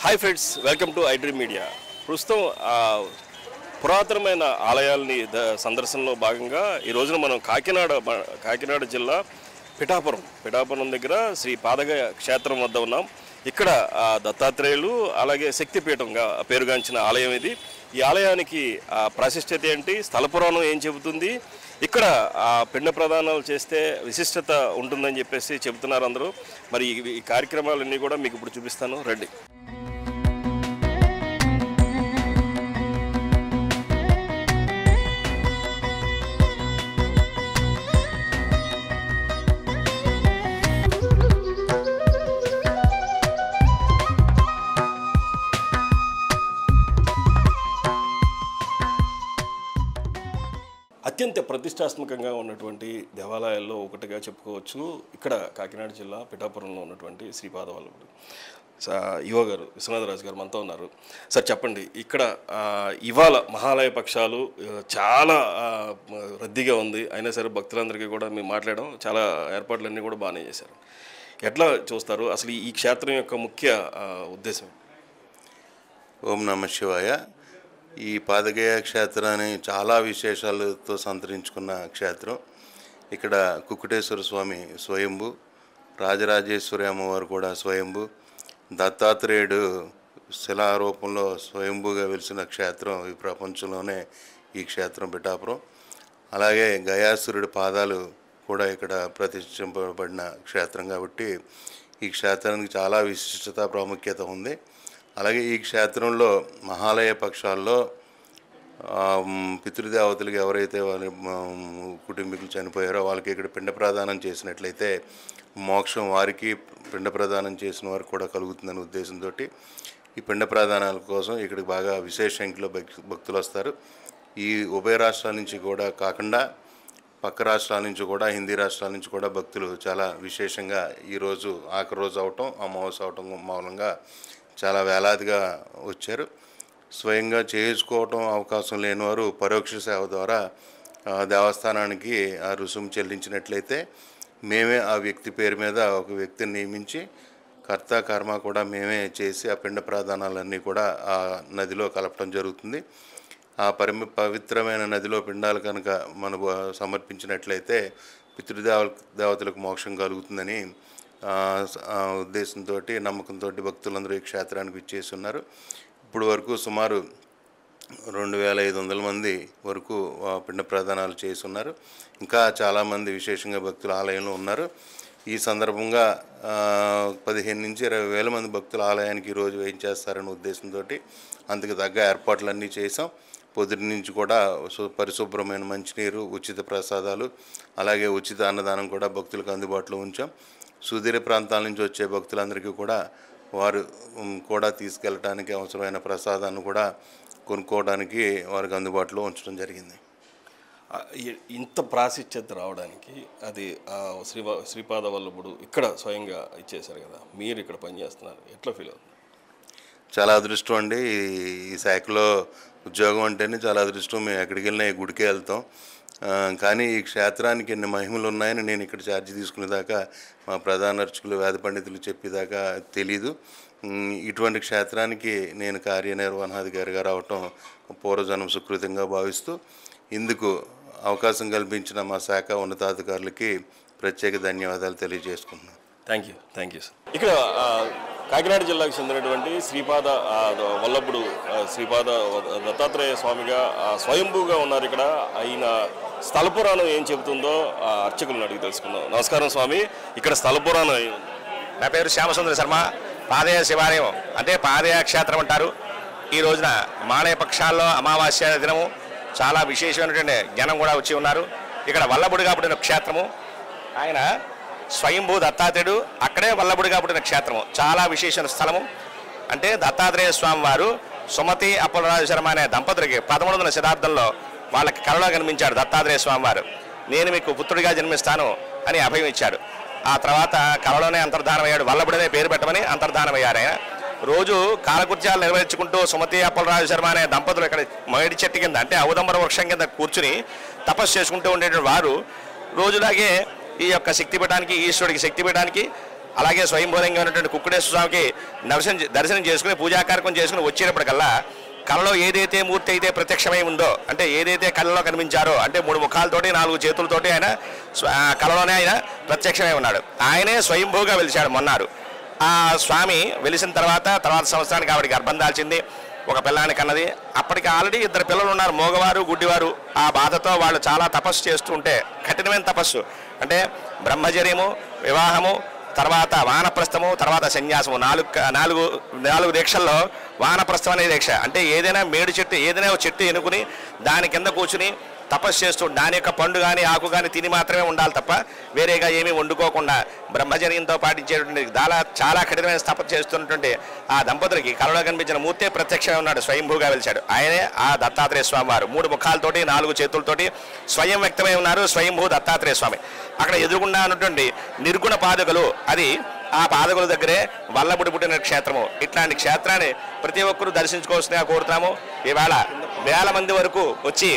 Hi friends, welcome to iDream media. ప్రస్తుతం పురాతనమైన ఆలయాల్ని సందర్శనలో భాగంగా ఈ రోజున మనం కాకినాడ జిల్లా పిఠాపురం దగ్గర శ్రీ పాదగయ క్షేత్రం వద్ద ఉన్నాం. ఇక్కడ దత్తాత్రేయులు అలాగే శక్తిపీఠంగా పేరుగాంచిన ఆలయం ఇది. ఈ ఆలయానికి ప్రాశస్త్యత ఏంటి, స్థల పురాణం ఏం చెబుతుంది, ఇక్కడ పిండ ప్రదానాలు చేస్తే విశిష్టత ఉంటుందని చెప్పేసి చెబుతున్నారు అందరూ. మరి ఈ కార్యక్రమాలన్నీ కూడా మీకు ఇప్పుడు చూపిస్తాను, రండి. అత్యంత ప్రతిష్టాత్మకంగా ఉన్నటువంటి దేవాలయాల్లో ఒకటిగా చెప్పుకోవచ్చు ఇక్కడ కాకినాడ జిల్లా పిఠాపురంలో ఉన్నటువంటి శ్రీపాదవల్లభుడు. యువ గారు, విశ్వనాథరాజు గారు మనతో ఉన్నారు. సార్ చెప్పండి, ఇక్కడ ఇవాళ మహాలయ పక్షాలు చాలా రద్దీగా ఉంది, అయినా సరే భక్తులందరికీ కూడా మేము మాట్లాడడం, చాలా ఏర్పాట్లన్నీ కూడా బాగానే చేశారు. ఎట్లా చూస్తారు అసలు ఈ క్షేత్రం యొక్క ముఖ్య ఉద్దేశం? ఓం నమ శివాయ. ఈ పాదగయ క్షేత్రాన్ని చాలా విశేషాలతో సంతరించుకున్న క్షేత్రం. ఇక్కడ కుక్కుటేశ్వర స్వామి స్వయంభు, రాజరాజేశ్వరి అమ్మవారు కూడా స్వయంభు, దత్తాత్రేయుడు శిలారూపంలో స్వయంభుగా వెలిసిన క్షేత్రం ఈ ప్రపంచంలోనే ఈ క్షేత్రం పిఠాపురం. అలాగే గయాసురుడి పాదాలు కూడా ఇక్కడ ప్రతిష్ఠింపబడిన క్షేత్రం కాబట్టి ఈ క్షేత్రానికి చాలా విశిష్టత ప్రాముఖ్యత ఉంది. అలాగే ఈ క్షేత్రంలో మహాలయ పక్షాల్లో పితృదేవతలకు ఎవరైతే వాళ్ళ కుటుంబీకులు చనిపోయారో వాళ్ళకి ఇక్కడ పిండ ప్రదానం చేసినట్లయితే మోక్షం వారికి, పిండ ప్రదానం చేసిన వారికి కూడా కలుగుతుందనే ఉద్దేశంతో ఈ పిండ ప్రదానాల కోసం ఇక్కడికి బాగా విశేష సంఖ్యలో భక్తులు వస్తారు. ఈ ఉభయ రాష్ట్రాల నుంచి కూడా కాకుండా పక్క రాష్ట్రాల నుంచి కూడా, హిందీ రాష్ట్రాల నుంచి కూడా భక్తులు చాలా విశేషంగా ఈరోజు ఆఖరి రోజు అవటం, అమావాస్య అవటం మూలంగా చాలా వేలాదిగా వచ్చారు. స్వయంగా చేసుకోవటం అవకాశం లేనివారు పరోక్ష సేవ ద్వారా దేవస్థానానికి ఆ రుసుము చెల్లించినట్లయితే మేమే ఆ వ్యక్తి పేరు మీద ఒక వ్యక్తిని నియమించి కర్త కర్మ కూడా మేమే చేసి ఆ పిండ ప్రదానాలన్నీ కూడా ఆ నదిలో కలపడం జరుగుతుంది. ఆ పవిత్రమైన నదిలో పిండాలు కనుక మనం సమర్పించినట్లయితే పితృదేవతలకు మోక్షం కలుగుతుందని ఉద్దేశంతో, నమ్మకంతో భక్తులందరూ ఈ క్షేత్రానికి విచ్చేసి ఉన్నారు. ఇప్పుడు వరకు సుమారు 2500 మంది వరకు పిండ ప్రదానాలు చేసి ఉన్నారు. ఇంకా చాలామంది విశేషంగా భక్తులు ఆలయంలో ఉన్నారు. ఈ సందర్భంగా 15 నుంచి 20,000 మంది భక్తులు ఆలయానికి ఈరోజు వేయించేస్తారనే ఉద్దేశంతో అందుకు తగ్గ ఏర్పాట్లన్నీ చేసాం. పొద్దుటి నుంచి కూడా పరిశుభ్రమైన మంచినీరు, ఉచిత ప్రసాదాలు, అలాగే ఉచిత అన్నదానం కూడా భక్తులకు అందుబాటులో ఉంచాం. సుదూర ప్రాంతాల నుంచి వచ్చే భక్తులందరికీ కూడా వారు కూడా తీసుకెళ్ళడానికి అవసరమైన ప్రసాదాన్ని కూడా కొనుక్కోవడానికి వారికి అందుబాటులో ఉంచడం జరిగింది. ఇంత ప్రాశస్త్యత రావడానికి అది శ్రీపాదవల్లభుడు ఇక్కడ స్వయంగా ఇచ్చేశారు కదా, మీరు ఇక్కడ పనిచేస్తున్నారు, ఎట్లా ఫీల్ అవుతుంది? చాలా అదృష్టం అండి. ఈ శాఖలో ఉద్యోగం అంటేనే చాలా అదృష్టం. మేము ఎక్కడికి వెళ్ళినా ఈ గుడికే వెళ్తాం. కానీ ఈ క్షేత్రానికి ఎన్ని మహిమలు ఉన్నాయని నేను ఇక్కడ ఛార్జ్ తీసుకునేదాకా, మా ప్రధాన అర్చకులు, వేద పండితులు చెప్పేదాకా తెలీదు. ఇటువంటి క్షేత్రానికి నేను కార్యనిర్వహణాధికారిగా రావటం పూర్వజన్మ సుకృతంగా భావిస్తూ ఇందుకు అవకాశం కల్పించిన మా శాఖ ఉన్నతాధికారులకి ప్రత్యేక ధన్యవాదాలు తెలియజేసుకుంటున్నాను. Thank you sir. ఇక్కడ కాకినాడ జిల్లాకు చెందినటువంటి శ్రీపాద వల్లభుడు, శ్రీపాద దత్తాత్రేయ స్వామిగా స్వయంభూగా ఉన్నారు. ఇక్కడ ఆయన స్థల పురాణం ఏం చెబుతుందో అర్చకులను అడిగి తెలుసుకుందాం. నమస్కారం స్వామి, ఇక్కడ స్థల పురాణం. నా పేరు శ్యామసుందర శర్మ. పాదయ శివాలయం అంటే పాదయ క్షేత్రం అంటారు. ఈ రోజున మాలయ పక్షాల్లో అమావాస్య దినము చాలా విశేషమైనటువంటి జనం కూడా వచ్చి ఉన్నారు. ఇక్కడ వల్లభుడిగా పుట్టిన క్షేత్రము. ఆయన స్వయంభూ దత్తాత్రేయుడు, అక్కడే వల్లభుడిగా పుట్టిన క్షేత్రము. చాలా విశేషమైన స్థలము. అంటే దత్తాత్రేయ స్వామి వారు సుమతి అప్పలరాజు శర్మ అనే దంపతులకి 13వ శతాబ్దంలో వాళ్ళకి కలలో కనిపించాడు దత్తాత్రేయ స్వామి వారు. నేను మీకు పుత్రుడిగా జన్మిస్తాను అని అభయం ఇచ్చాడు. ఆ తర్వాత కలలోనే అంతర్ధానం అయ్యాడు. వల్లభుడనే పేరు పెట్టమని అంతర్ధానం అయ్యారు. ఆయన రోజు కాలకృత్యాలు నిర్వహించుకుంటూ సుమతి అప్పలరాజు శర్మ అనే దంపతులు ఇక్కడ మేడి చెట్టు కింద, అంటే ఔదంబర వృక్షం కింద కూర్చుని తపస్సు చేసుకుంటూ ఉండేటువంటి వారు రోజులాగే ఈ యొక్క శక్తిపీఠానికి, ఈశ్వరుడికి శక్తిపీఠానికి అలాగే స్వయంభూలంగా ఉన్నటువంటి కుక్కుడేశ్వర స్వామికి దర్శనం చేసుకుని పూజా కార్యక్రమం చేసుకుని వచ్చేటప్పటికల్లా కళలో ఏదైతే మూర్తి అయితే ప్రత్యక్షమై ఉందో, అంటే ఏదైతే కళలో కనిపించారో, అంటే 3 ముఖాలతోటి 4 చేతులతోటి ఆయన కళలోనే ఆయన ప్రత్యక్షమై ఉన్నాడు. ఆయనే స్వయంభూగా వెలిశాడు మొన్నారు. ఆ స్వామి వెలిసిన తర్వాత సంవత్సరానికి ఆవిడికి గర్భం దాల్చింది, ఒక పిల్లాన్ని కన్నది. అప్పటికి ఆల్రెడీ 2 పిల్లలు ఉన్నారు, మోగవారు గుడ్డివారు. ఆ బాధతో వాళ్ళు చాలా తపస్సు చేస్తూ ఉంటే, కఠినమైన తపస్సు అంటే బ్రహ్మచర్యము, వివాహము, తర్వాత వానప్రస్థము, తర్వాత సన్యాసము, 4 దీక్షల్లో వానప్రస్థం అనే దీక్ష. అంటే ఏదైనా మేడు చెట్టు, ఏదైనా ఒక చెట్టు ఎన్నుకుని దాని కింద కూర్చుని తపస్సు చేస్తూ దాని యొక్క పండు కానీ ఆకు కానీ తిని మాత్రమే ఉండాలి తప్ప వేరేగా ఏమీ వండుకోకుండా బ్రహ్మచర్యంతో పాటించేటువంటి చాలా కఠినమైన తపస్సు చేస్తున్నటువంటి ఆ దంపతులకి కళలో కనిపించిన మూర్తే ప్రత్యక్షంగా ఉన్నాడు, స్వయంభూగా వెలిచాడు. ఆయనే ఆ దత్తాత్రేయ స్వామి వారు. 3 ముఖాలతోటి 4 చేతులతోటి స్వయం వ్యక్తమై ఉన్నారు స్వయంభూ దత్తాత్రేయ స్వామి. అక్కడ ఎదురుగుండా ఉన్నటువంటి నిర్గుణ పాదుకలు, అది ఆ పాదకుల దగ్గరే వల్లబుడి పుట్టిన క్షేత్రము. ఇట్లాంటి క్షేత్రాన్ని ప్రతి ఒక్కరూ దర్శించుకోవాల్సిందిగా కోరుతాము. ఇవాళ 1000 మంది వరకు వచ్చి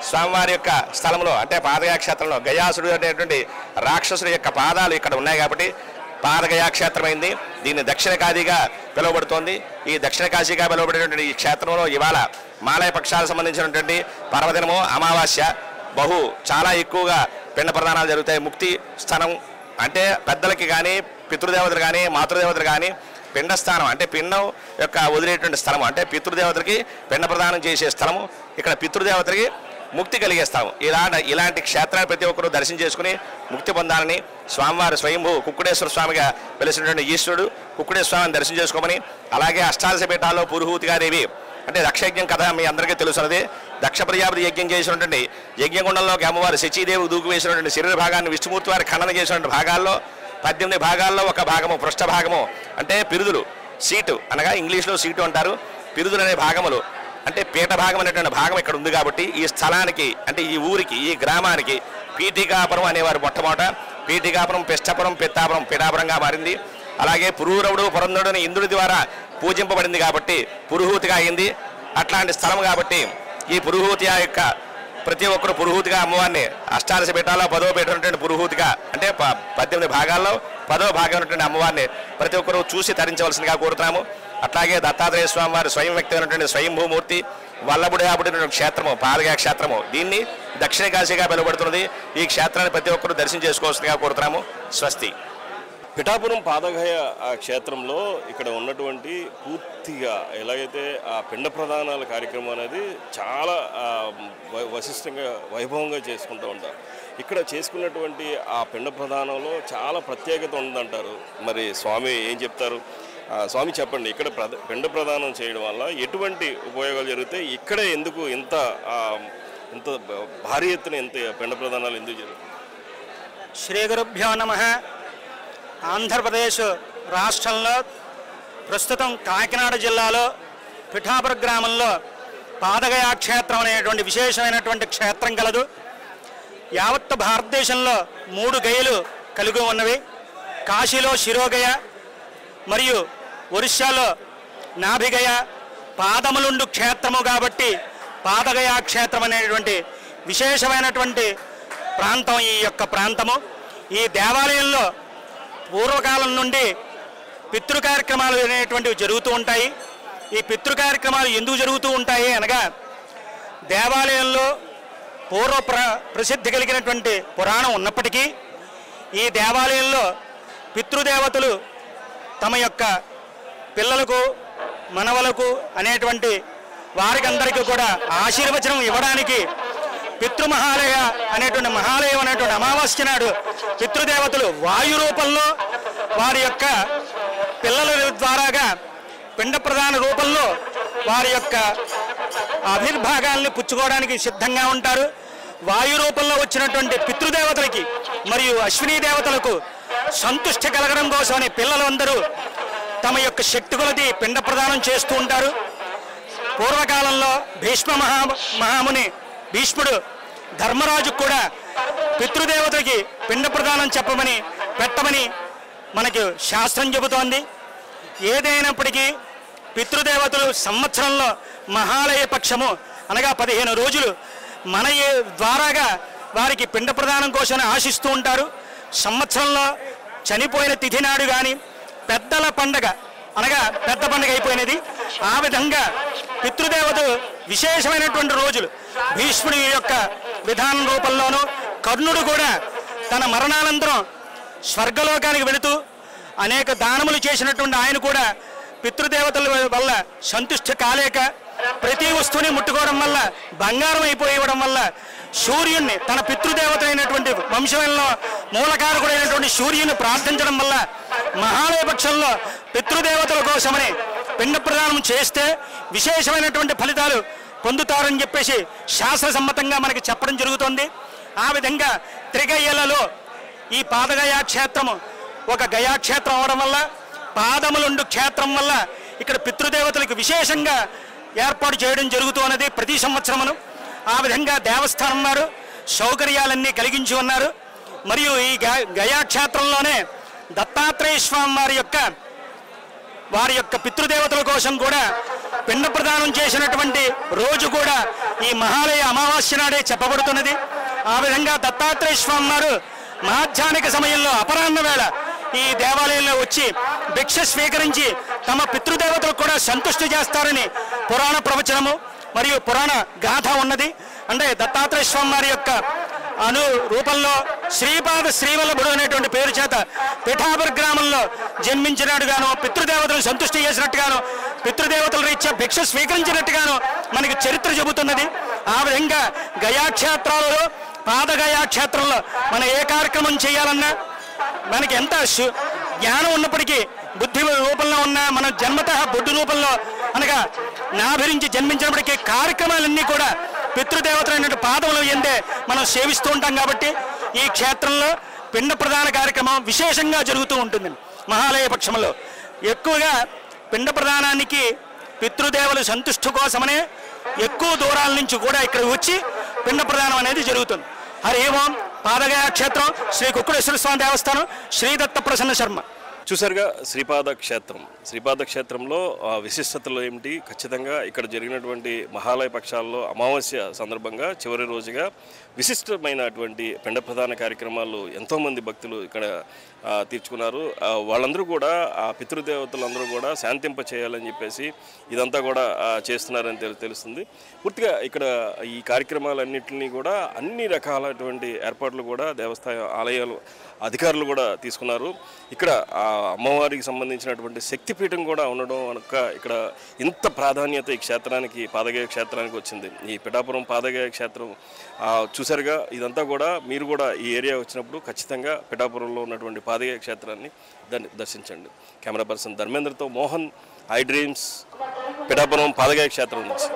స్వామివారి యొక్క స్థలంలో, అంటే పాదగయా క్షేత్రంలో, గయాసుడు అనేటువంటి రాక్షసుడి యొక్క పాదాలు ఇక్కడ ఉన్నాయి కాబట్టి పాదగయా క్షేత్రమైంది. దీన్ని దక్షిణ కాశీగా పిలువబడుతోంది. ఈ దక్షిణ కాశీగా పిలువబడేటువంటి ఈ క్షేత్రంలో ఇవాళ మాలయ పక్షాలకు సంబంధించినటువంటి పర్వదినము, అమావాస్య, చాలా ఎక్కువగా పిండ ప్రదానాలు జరుగుతాయి. ముక్తి స్థానం అంటే పెద్దలకి కానీ, పితృదేవతలు కానీ, మాతృదేవతలు కానీ పిండస్థానం అంటే పిండం యొక్క వదిలేటువంటి స్థలము, అంటే పితృదేవతలకి పిండ ప్రదానం చేసే స్థలము, ఇక్కడ పితృదేవతలకి ముక్తి కలిగే స్థలం. ఇలాంటి క్షేత్రాన్ని ప్రతి ఒక్కరూ దర్శనం చేసుకుని ముక్తి పొందాలని స్వామివారు స్వయంభూ కుక్కుడేశ్వర స్వామిగా పిలిచినటువంటి ఈశ్వరుడు కుక్కుడేశ్వర స్వామిని దర్శనం చేసుకోమని, అలాగే అష్టాదశ పీఠాల్లో పురుహూతిగాదేవి అంటే దక్షయజ్ఞం కథ మీ అందరికీ తెలుసున్నది. దక్ష ప్రజాపతి యజ్ఞం చేసినటువంటి యజ్ఞగుండంలోకి అమ్మవారు శచీదేవి దూకు వేసినటువంటి శరీర భాగాన్ని విష్ణుమూర్తి వారి ఖండన చేసినటువంటి భాగాల్లో 18 భాగాల్లో ఒక భాగము పృష్ఠ భాగము, అంటే పిరుదులు, సీటు అనగా ఇంగ్లీష్లో సీటు అంటారు. పిరుదులు అనే భాగములు అంటే పీఠ భాగం అనేటువంటి భాగం ఇక్కడ ఉంది కాబట్టి ఈ స్థలానికి, అంటే ఈ ఊరికి, ఈ గ్రామానికి పీఠికాపురం అనేవారు. మొట్టమొదట పీఠికాపురం, పిష్టపురం, పిత్తాపురం, పీఠాపురంగా మారింది. అలాగే పురూరవుడు పురంధరుడు ఇంద్రుడి ద్వారా పూజింపబడింది కాబట్టి పురుహూతిగా అయింది. అట్లాంటి స్థలం కాబట్టి ఈ పురుహూతి యొక్క ప్రతి ఒక్కరు పురుహూతిగా అమ్మవారిని అష్టాదశ పీఠాల్లో 10వ పీఠం ఉన్నటువంటి పురుహూతిగా, అంటే 18 భాగాల్లో 10వ భాగం ఉన్నటువంటి అమ్మవారిని ప్రతి ఒక్కరూ చూసి తరించవలసిందిగా కోరుతున్నాము. అట్లాగే దత్తాత్రేయ స్వామి వారు స్వయం వ్యక్తమైనటువంటి స్వయంభూమూర్తి వల్లబుడిన క్షేత్రము, పాదగయ క్షేత్రము, దీన్ని దక్షిణ కాశీగా పిలువబడుతున్నది. ఈ క్షేత్రాన్ని ప్రతి ఒక్కరూ దర్శనం చేసుకోవాల్సిందిగా కోరుతున్నాము. స్వస్తి. పిఠాపురం పాదగయ క్షేత్రంలో ఇక్కడ ఉన్నటువంటి పూర్తిగా ఎలాగైతే ఆ పిండ ప్రదానాల కార్యక్రమం అనేది చాలా వశిష్టంగా వైభవంగా చేసుకుంటూ ఉంటారు. ఇక్కడ చేసుకున్నటువంటి ఆ పిండ ప్రదానంలో చాలా ప్రత్యేకత ఉందంటారు. మరి స్వామి ఏం చెప్తారు? స్వామి చెప్పండి, ఇక్కడ పిండ ప్రదానం చేయడం వల్ల ఎటువంటి ఉపయోగాలు జరుగుతాయి? ఇక్కడే ఎందుకు ఇంత భారీ ఎత్తున ఇంత పిండ ప్రదానాలు ఎందుకు జరుగుతాయి? శ్రీ గురుభ్యో నమః. ఆంధ్రప్రదేశ్ రాష్ట్రంలో ప్రస్తుతం కాకినాడ జిల్లాలో పిఠాపురం గ్రామంలో పాదగయా క్షేత్రం అనేటువంటి విశేషమైనటువంటి క్షేత్రం కలదు. యావత్ భారతదేశంలో 3 గయలు కలిగి ఉన్నవి. కాశీలో శిరోగయ, మరియు ఒరిస్సాలో నాభిగయ, పాదములుండు క్షేత్రము కాబట్టి పాదగయా క్షేత్రం అనేటువంటి విశేషమైనటువంటి ప్రాంతం ఈ యొక్క ప్రాంతము. ఈ దేవాలయంలో పూర్వకాలం నుండి పితృ కార్యక్రమాలు అనేటువంటివి జరుగుతూ ఉంటాయి. ఈ పితృ కార్యక్రమాలు ఎందుకు జరుగుతూ ఉంటాయి అనగా, దేవాలయంలో పూర్వ ప్రసిద్ధి కలిగినటువంటి పురాణం ఉన్నప్పటికీ ఈ దేవాలయంలో పితృదేవతలు తమ యొక్క పిల్లలకు, మనవలకు అనేటువంటి వారికందరికీ కూడా ఆశీర్వచనం ఇవ్వడానికి పితృమహాలయ అనేటువంటి మహాలయం అనేటువంటి అమావాస్య నాడు పితృదేవతలు వాయు రూపంలో వారి యొక్క పిల్లల ద్వారాగా పిండ ప్రదాన రూపంలో వారి యొక్క ఆవిర్భాగాల్ని పుచ్చుకోవడానికి సిద్ధంగా ఉంటారు. వాయు రూపంలో వచ్చినటువంటి పితృదేవతలకి మరియు అశ్వినీ దేవతలకు సంతుష్టి కలగడం కోసమని పిల్లలందరూ తమ యొక్క శక్తి కొలది పిండ ప్రదానం చేస్తూ ఉంటారు. పూర్వకాలంలో మహాముని భీష్ముడు ధర్మరాజుకు కూడా పితృదేవతలకి పిండ ప్రదానం పెట్టమని మనకి శాస్త్రం చెబుతోంది. ఏదైనప్పటికీ పితృదేవతలు సంవత్సరంలో మహాలయ పక్షము అనగా 15 రోజులు మన ద్వారాగా వారికి పిండ ప్రదానం కోసం ఆశిస్తూ ఉంటారు. సంవత్సరంలో చనిపోయిన తిథి నాడు కానీ పెద్దల పండగ అనగా పెద్ద పండుగ అయిపోయినది. ఆ విధంగా పితృదేవతలు విశేషమైనటువంటి రోజులు. భీష్ముడి యొక్క విధానం రూపంలోనూ కర్ణుడు కూడా తన మరణానంతరం స్వర్గలోకానికి వెళుతూ అనేక దానములు చేసినటువంటి ఆయన కూడా పితృదేవతల వల్ల సంతుష్టి కాలేక ప్రతి వస్తువుని ముట్టుకోవడం వల్ల బంగారం అయిపోయివ్వడం వల్ల సూర్యుడిని తన పితృదేవత అయినటువంటి వంశంలో మూలకారకుడైనటువంటి సూర్యుని ప్రార్థించడం వల్ల మహాలయ పక్షంలో పితృదేవతల కోసమని పిండ ప్రదానం చేస్తే విశేషమైనటువంటి ఫలితాలు పొందుతారని చెప్పేసి శాస్త్రసమ్మతంగా మనకి చెప్పడం జరుగుతుంది. ఆ విధంగా త్రిగయ్యలలో ఈ పాదగయా క్షేత్రము ఒక గయాక్షేత్రం అవడం వల్ల పాదములుండు క్షేత్రం వల్ల ఇక్కడ పితృదేవతలకు విశేషంగా ఏర్పాటు చేయడం జరుగుతున్నది ప్రతి సంవత్సరమును. ఆ విధంగా దేవస్థానం వారు సౌకర్యాలన్నీ కలిగించి ఉన్నారు. మరియు ఈ గయాక్షేత్రంలోనే దత్తాత్రేయ స్వామి వారి యొక్క పితృదేవతల కోసం కూడా పిండ ప్రదానం చేసినటువంటి రోజు కూడా ఈ మహాలయ అమావాస్య నాడే చెప్పబడుతున్నది. ఆ విధంగా దత్తాత్రేయ స్వామి వారు మధ్యాహ్నిక సమయంలో అపరాహ్న వేళ ఈ దేవాలయంలో వచ్చి భిక్ష స్వీకరించి తమ పితృదేవతలకు కూడా సంతుష్టి చేస్తారని పురాణ ప్రవచనము మరియు పురాణ గాథ ఉన్నది. అంటే దత్తాత్రేయ స్వామి వారి యొక్క రూపంలో శ్రీపాద శ్రీవల్లభుడు అనేటువంటి పేరు చేత పిఠాపుర గ్రామంలో జన్మించినట్టుగాను, పితృదేవతలను సంతుష్టి చేసినట్టుగాను, పితృదేవతల రీత్యా భిక్ష స్వీకరించినట్టుగాను మనకి చరిత్ర చెబుతున్నది. ఆ విధంగా గయాక్షేత్రాలలో పాదగయాక్షేత్రంలో మనం ఏ కార్యక్రమం చేయాలన్నా మనకి ఎంత జ్ఞానం ఉన్నప్పటికీ బుద్ధి రూపంలో ఉన్న మన జన్మతః బుద్ధి రూపంలో అనగా నాభిరించి జన్మించినప్పటికీ కార్యక్రమాలన్నీ కూడా పితృదేవతలైన పాదములు ఎందే మనం సేవిస్తూ ఉంటాం. కాబట్టి ఈ క్షేత్రంలో పిండ ప్రదాన కార్యక్రమం విశేషంగా జరుగుతూ ఉంటుంది. మహాలయ పక్షంలో ఎక్కువగా పిండ ప్రదానానికి పితృదేవుల సంతుష్టి కోసమనే ఎక్కువ దూరాల నుంచి కూడా ఇక్కడ వచ్చి పిండ ప్రదానం అనేది జరుగుతుంది. హరి ఓం. పాదగయా క్షేత్రం శ్రీ కుక్కుడేశ్వర స్వామి దేవస్థానం, శ్రీ దత్త ప్రసన్న శర్మ. చూసారుగా శ్రీపాద క్షేత్రం. శ్రీపాద క్షేత్రంలో విశిష్టతలు ఏమిటి, ఖచ్చితంగా ఇక్కడ జరిగినటువంటి మహాలయ పక్షాల్లో అమావాస్య సందర్భంగా చివరి రోజుగా విశిష్టమైనటువంటి పిండ ప్రధాన కార్యక్రమాలు ఎంతోమంది భక్తులు ఇక్కడ తీర్చుకున్నారు. వాళ్ళందరూ కూడా ఆ పితృదేవతలందరూ కూడా శాంతింప చేయాలని చెప్పేసి ఇదంతా కూడా చేస్తున్నారని తెలుస్తుంది. పూర్తిగా ఇక్కడ ఈ కార్యక్రమాలన్నింటినీ కూడా అన్ని రకాలైనటువంటి ఏర్పాట్లు కూడా దేవస్థాన ఆలయాలు అధికారులు కూడా తీసుకున్నారు. ఇక్కడ అమ్మవారికి సంబంధించినటువంటి శక్తిపీఠం కూడా ఉండడం కనుక ఇక్కడ ఇంత ప్రాధాన్యత ఈ క్షేత్రానికి, పాదగయ క్షేత్రానికి వచ్చింది. ఈ పిఠాపురం పాదగయ క్షేత్రం చూసారుగా. ఇదంతా కూడా మీరు కూడా ఈ ఏరియా వచ్చినప్పుడు ఖచ్చితంగా పిఠాపురంలో ఉన్నటువంటి పాదగయ క్షేత్రాన్ని దర్శించండి. కెమెరా పర్సన్ ధర్మేంద్రతో మోహన్, ఐ డ్రీమ్స్, పిఠాపురం పాదగయ క్షేత్రం నుంచి.